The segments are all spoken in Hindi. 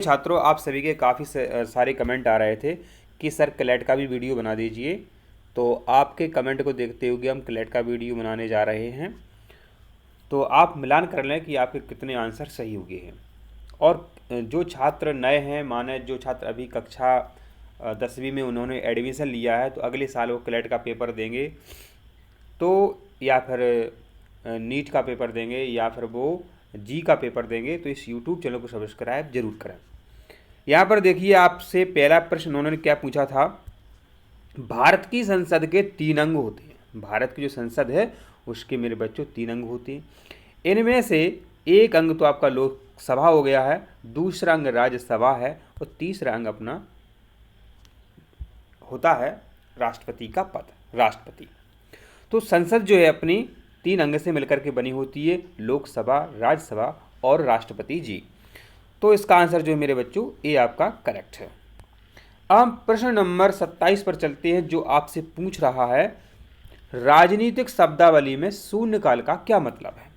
छात्रों, आप सभी के काफ़ी सारे कमेंट आ रहे थे कि सर क्लैट का भी वीडियो बना दीजिए। तो आपके कमेंट को देखते हुए हम क्लैट का वीडियो बनाने जा रहे हैं। तो आप मिलान कर लें कि आपके कितने आंसर सही हुए हैं। और जो छात्र नए हैं, माने जो छात्र अभी कक्षा 10वीं में उन्होंने एडमिशन लिया है, तो अगले साल वो क्लैट का पेपर देंगे, तो या फिर नीट का पेपर देंगे, या फिर वो जी का पेपर देंगे, तो इस यूट्यूब चैनल को सब्सक्राइब जरूर करें। यहाँ पर देखिए, आपसे पहला प्रश्न उन्होंने क्या पूछा था। भारत की संसद के 3 अंग होते हैं। भारत की जो संसद है उसके मेरे बच्चों 3 अंग होते हैं। इनमें से एक अंग तो आपका लोकसभा हो गया है, दूसरा अंग राज्यसभा है, और तीसरा अंग अपना होता है राष्ट्रपति का पद, राष्ट्रपति। तो संसद जो है अपनी 3 अंग से मिलकर के बनी होती है, लोकसभा, राज्यसभा और राष्ट्रपति जी। तो इसका आंसर जो है मेरे बच्चों ये आपका करेक्ट है। अब हम प्रश्न नंबर 27 पर चलते हैं, जो आपसे पूछ रहा है राजनीतिक शब्दावली में शून्यकाल का क्या मतलब है।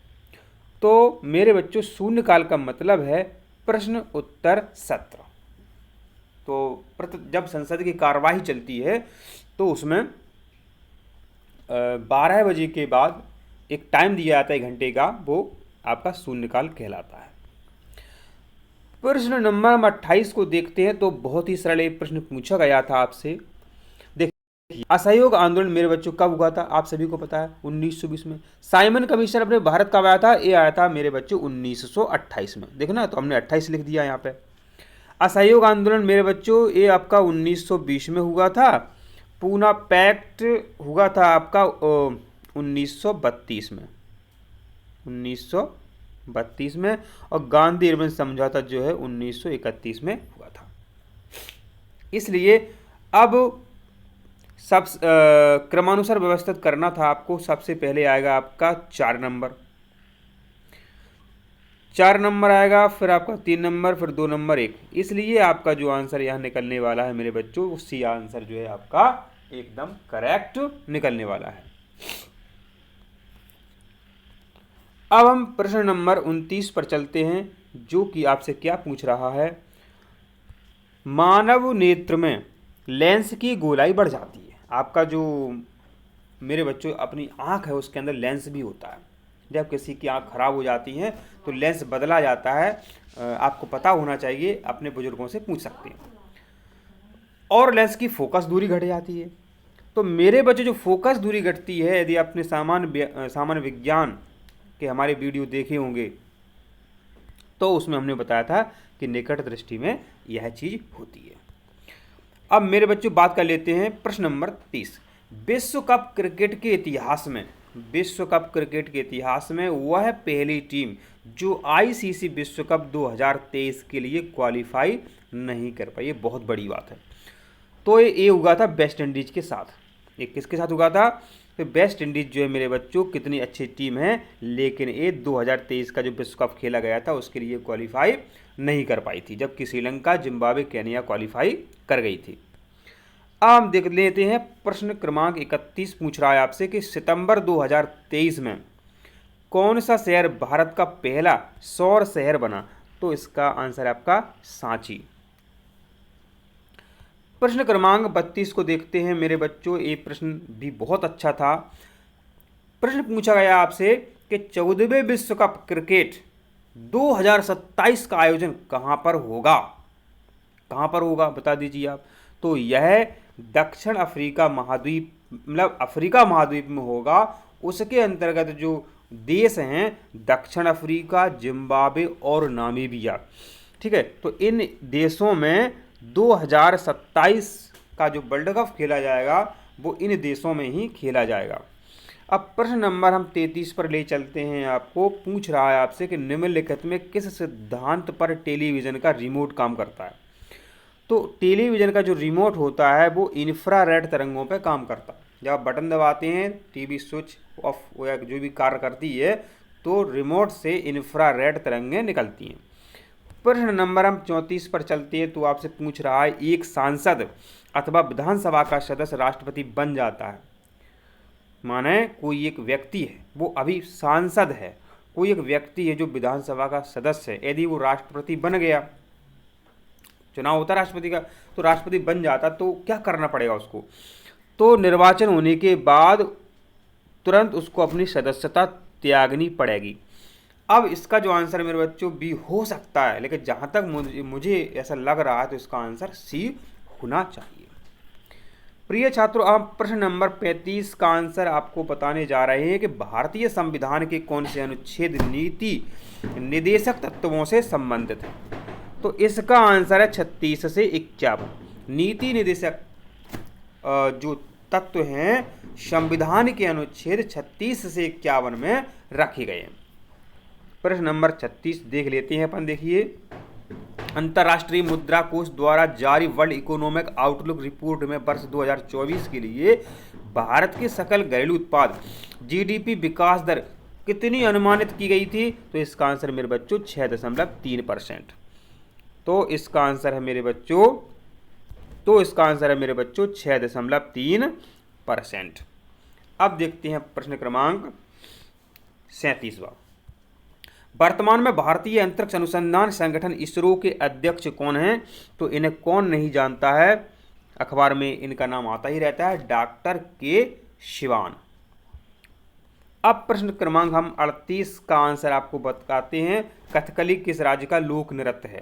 तो मेरे बच्चों, शून्यकाल का मतलब है प्रश्न उत्तर सत्र। तो जब संसद की कार्यवाही चलती है तो उसमें 12 बजे के बाद एक टाइम दिया जाता है, 1 घंटे का, वो आपका शून्यकाल कहलाता है। प्रश्न नंबर 28 को देखते हैं। तो बहुत ही सरल एक प्रश्न पूछा गया था आपसे। देखिए, असहयोग आंदोलन मेरे बच्चों कब हुआ था, आप सभी को पता है 1920 में। साइमन कमीशन अपने भारत कब आया था, ये आया था मेरे बच्चों 1928 में। देखना, तो हमने 28 लिख दिया यहाँ पे। असहयोग आंदोलन मेरे बच्चों ये आपका 1920 में हुआ था। पूना पैक्ट हुआ था आपका 1932 में, 1932 में। और गांधी इरविन समझौता जो है 1931 में हुआ था। इसलिए अब सब क्रमानुसार व्यवस्थित करना था आपको। सबसे पहले आएगा आपका 4 नंबर, 4 नंबर आएगा, फिर आपका 3 नंबर, फिर 2 नंबर, 1। इसलिए आपका जो आंसर यहाँ निकलने वाला है मेरे बच्चों, उसी आंसर जो है आपका एकदम करेक्ट निकलने वाला है। अब हम प्रश्न नंबर 29 पर चलते हैं, जो कि आपसे क्या पूछ रहा है। मानव नेत्र में लेंस की गोलाई बढ़ जाती है। आपका जो मेरे बच्चों अपनी आँख है उसके अंदर लेंस भी होता है। जब किसी की आँख खराब हो जाती है तो लेंस बदला जाता है। आपको पता होना चाहिए, अपने बुजुर्गों से पूछ सकते हैं। और लेंस की फोकस दूरी घट जाती है। तो मेरे बच्चे, जो फोकस दूरी घटती है, यदि आपने सामान्य विज्ञान के हमारे वीडियो देखे होंगे तो उसमें हमने बताया था कि निकट दृष्टि में यह चीज़ होती है। अब मेरे बच्चों बात कर लेते हैं प्रश्न नंबर 30। विश्व कप क्रिकेट के इतिहास में, विश्व कप क्रिकेट के इतिहास में वह पहली टीम जो आईसीसी विश्व कप 2023 के लिए क्वालिफाई नहीं कर पाई। ये बहुत बड़ी बात है। तो ये हुआ था वेस्ट इंडीज के साथ। ये किसके साथ हुआ था? तो वेस्ट इंडीज जो है मेरे बच्चों कितनी अच्छी टीम है, लेकिन ये 2023 का जो विश्व कप खेला गया था उसके लिए क्वालिफाई नहीं कर पाई थी, जबकि श्रीलंका, जिम्बाब्वे, केनिया क्वालिफाई कर गई थी। अब हम देख लेते हैं प्रश्न क्रमांक 31 पूछ रहा है आपसे कि सितंबर 2023 में कौन सा शहर भारत का पहला सौर शहर बना। तो इसका आंसर है आपका सांची। प्रश्न क्रमांक 32 को देखते हैं मेरे बच्चों। ये प्रश्न भी बहुत अच्छा था। प्रश्न पूछा गया आपसे कि 14वें विश्व कप क्रिकेट 2027 का आयोजन कहां पर होगा। कहां पर होगा बता दीजिए आप। तो यह दक्षिण अफ्रीका महाद्वीप, मतलब अफ्रीका महाद्वीप में होगा। उसके अंतर्गत जो देश हैं दक्षिण अफ्रीका, जिम्बाब्वे और नामीबिया। ठीक है, तो इन देशों में 2027 का जो वर्ल्ड कप खेला जाएगा वो इन देशों में ही खेला जाएगा। अब प्रश्न नंबर हम 33 पर ले चलते हैं। आपको पूछ रहा है आपसे कि निम्नलिखित में किस सिद्धांत पर टेलीविज़न का रिमोट काम करता है। तो टेलीविज़न का जो रिमोट होता है वो इंफ्रारेड तरंगों पर काम करता है। जब आप बटन दबाते हैं, टीवी स्विच ऑफ या जो भी कार्य करती है, तो रिमोट से इंफ्रारेड तरंगें निकलती हैं। प्रश्न नंबर हम 34 पर चलते हैं। तो आपसे पूछ रहा है एक सांसद अथवा विधानसभा का सदस्य राष्ट्रपति बन जाता है। माने कोई एक व्यक्ति है, वो अभी सांसद है, कोई एक व्यक्ति है जो विधानसभा का सदस्य है, यदि वो राष्ट्रपति बन गया चुनाव होता राष्ट्रपति का, तो राष्ट्रपति बन जाता तो क्या करना पड़ेगा उसको, तो निर्वाचन होने के बाद तुरंत उसको अपनी सदस्यता त्यागनी पड़ेगी। अब इसका जो आंसर है मेरे बच्चों बी हो सकता है, लेकिन जहाँ तक मुझे ऐसा लग रहा है तो इसका आंसर सी होना चाहिए। प्रिय छात्रों, अब प्रश्न नंबर 35 का आंसर आपको बताने जा रहे हैं कि भारतीय संविधान के कौन से अनुच्छेद नीति निर्देशक तत्वों से संबंधित है। तो इसका आंसर है 36 से 51। नीति निर्देशक जो तत्व हैं संविधान के अनुच्छेद 36 से 51 में रखे गए हैं। प्रश्न नंबर 36 देख लेते हैं अपन। देखिए, अंतर्राष्ट्रीय मुद्रा कोष द्वारा जारी वर्ल्ड इकोनॉमिक आउटलुक रिपोर्ट में वर्ष 2024 के लिए भारत के सकल घरेलू उत्पाद जीडीपी विकास दर कितनी अनुमानित की गई थी? तो इसका आंसर मेरे बच्चों 6.3%। तो इसका आंसर है मेरे बच्चों 6.3%। अब देखते हैं प्रश्न क्रमांक 37वां। वर्तमान में भारतीय अंतरिक्ष अनुसंधान संगठन इसरो के अध्यक्ष कौन हैं? तो इन्हें कौन नहीं जानता है, अखबार में इनका नाम आता ही रहता है, डॉक्टर के शिवान। अब प्रश्न क्रमांक हम 38 का आंसर आपको बताते हैं। कथकली किस राज्य का लोक नृत्य है?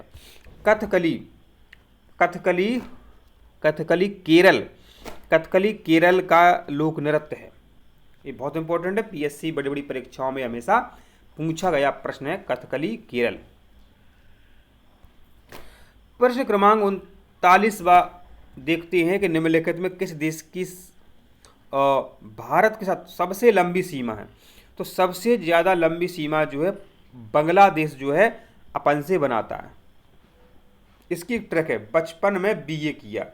कथकली केरल का लोक नृत्य है। ये बहुत इंपॉर्टेंट है, पीएससी बड़ी बड़ी परीक्षाओं में हमेशा पूछा गया प्रश्न है, कथकली केरल। प्रश्न क्रमांक 39वां देखते हैं कि निम्नलिखित में किस देश की भारत के साथ सबसे लंबी सीमा है? तो सबसे ज़्यादा लंबी सीमा जो है बांग्लादेश जो है अपन से बनाता है। इसकी ट्रिक है, बचपन में बीए किया,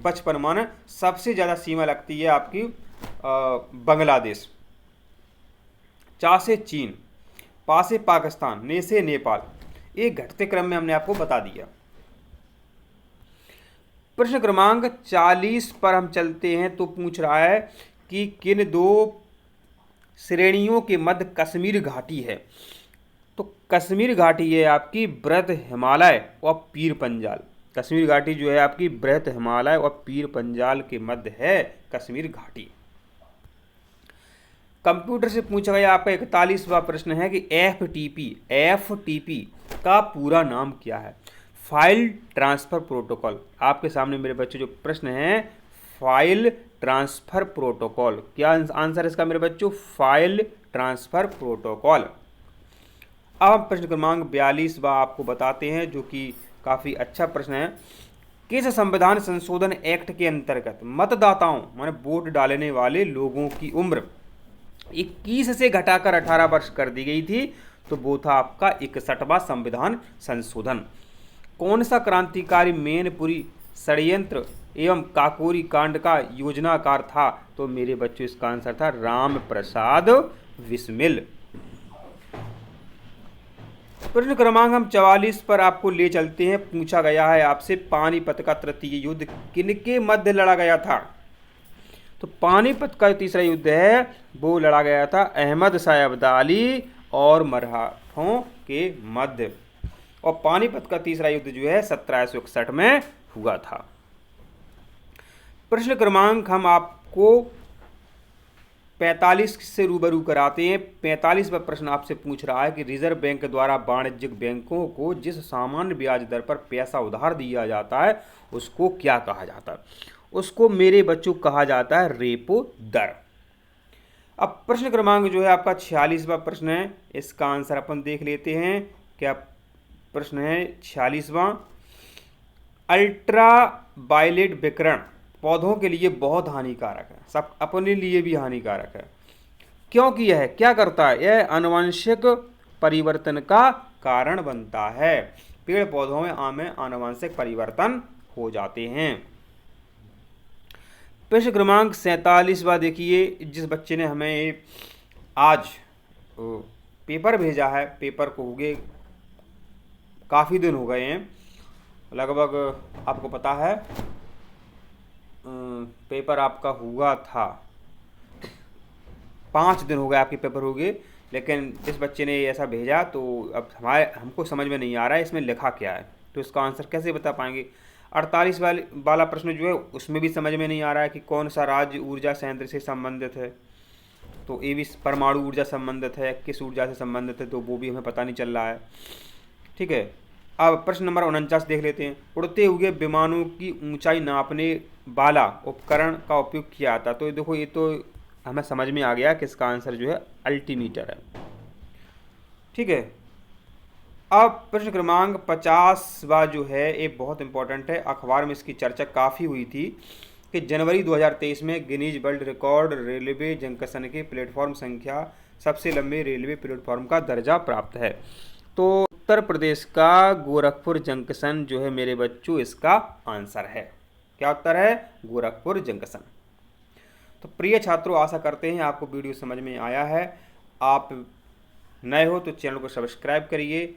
बचपन माने सबसे ज़्यादा सीमा लगती है आपकी बांग्लादेश, चा से चीन, पा से पाकिस्तान, ने से नेपाल। एक घटते क्रम में हमने आपको बता दिया। प्रश्न क्रमांक 40 पर हम चलते हैं तो पूछ रहा है कि किन दो श्रेणियों के मध्य कश्मीर घाटी है? तो कश्मीर घाटी है आपकी बृहद हिमालय और पीर पंजाल। कश्मीर घाटी जो है आपकी बृहद हिमालय और पीर पंजाल के मध्य है कश्मीर घाटी। कंप्यूटर से पूछा गया आपका 41वां प्रश्न है कि एफटीपी का पूरा नाम क्या है? File transfer protocol. आपके सामने मेरे बच्चों जो प्रश्न है, फाइल ट्रांसफर प्रोटोकॉल। क्या आंसर है इसका मेरे बच्चों? File transfer protocol. अब हम प्रश्न क्रमांक 42वां आपको बताते हैं, जो कि काफ़ी अच्छा प्रश्न है। किस संविधान संशोधन एक्ट के अंतर्गत मतदाताओं माने वोट डालने वाले लोगों की उम्र 21 से घटाकर 18 वर्ष कर दी गई थी? तो वो था आपका 61वां संविधान संशोधन। कौन सा क्रांतिकारी मैनपुरी षड्यंत्र एवं काकोरी कांड का योजनाकार था? तो मेरे बच्चों इसका आंसर था राम प्रसाद बिस्मिल। प्रश्न क्रमांक हम 44 पर आपको ले चलते हैं। पूछा गया है आपसे पानीपत का तृतीय युद्ध किनके मध्य लड़ा गया था? तो पानीपत का तीसरा युद्ध है वो लड़ा गया था अहमद शाह अब्दाली और मराठों के मध्य, और पानीपत का तीसरा युद्ध जो है 1761 में हुआ था। प्रश्न क्रमांक हम आपको 45 से रूबरू कराते हैं। 45वां प्रश्न आपसे पूछ रहा है कि रिजर्व बैंक द्वारा वाणिज्यिक बैंकों को जिस सामान्य ब्याज दर पर पैसा उधार दिया जाता है उसको क्या कहा जाता है? उसको मेरे बच्चों कहा जाता है रेपो दर। अब प्रश्न क्रमांक जो है आपका 46वां प्रश्न है, इसका आंसर अपन देख लेते हैं। क्या प्रश्न है 46वां? अल्ट्रा वायलेट विकिरण पौधों के लिए बहुत हानिकारक है, सब अपने लिए भी हानिकारक है। क्योंकि यह क्या करता है? यह आनुवंशिक परिवर्तन का कारण बनता है। पेड़ पौधों में आनुवंशिक परिवर्तन हो जाते हैं। प्रश्न क्रमांक 47वां देखिए, जिस बच्चे ने हमें आज पेपर भेजा है, पेपर को हो गए काफ़ी दिन हो गए हैं, लगभग आपको पता है पेपर आपका हुआ था 5 दिन हो गए आपके पेपर हो गए, लेकिन इस बच्चे ने ऐसा भेजा तो अब हमको समझ में नहीं आ रहा है इसमें लिखा क्या है। तो इसका आंसर कैसे बता पाएंगे। 48 वाला प्रश्न जो है उसमें भी समझ में नहीं आ रहा है कि कौन सा राज्य ऊर्जा संयंत्र से संबंधित है, तो ये भी परमाणु ऊर्जा संबंधित है, किस ऊर्जा से संबंधित है, तो वो भी हमें पता नहीं चल रहा है। ठीक है, अब प्रश्न नंबर 49 देख लेते हैं। उड़ते हुए विमानों की ऊंचाई नापने वाला उपकरण का उपयोग किया जाता। तो देखो ये तो हमें समझ में आ गया कि इसका आंसर जो है अल्टीमीटर है। ठीक है, अब प्रश्न क्रमांक 50वां जो है ये बहुत इंपॉर्टेंट है, अखबार में इसकी चर्चा काफ़ी हुई थी कि जनवरी 2023 में Guinness world record railway junction के प्लेटफॉर्म संख्या सबसे लंबे रेलवे प्लेटफॉर्म का दर्जा प्राप्त है। तो उत्तर प्रदेश का गोरखपुर जंक्शन जो है मेरे बच्चों इसका आंसर है। क्या उत्तर है? गोरखपुर जंक्शन। तो प्रिय छात्रों, आशा करते हैं आपको वीडियो समझ में आया है। आप नए हो तो चैनल को सब्सक्राइब करिए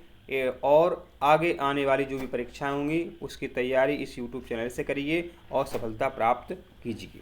और आगे आने वाली जो भी परीक्षाएं होंगी उसकी तैयारी इस YouTube चैनल से करिए और सफलता प्राप्त कीजिए।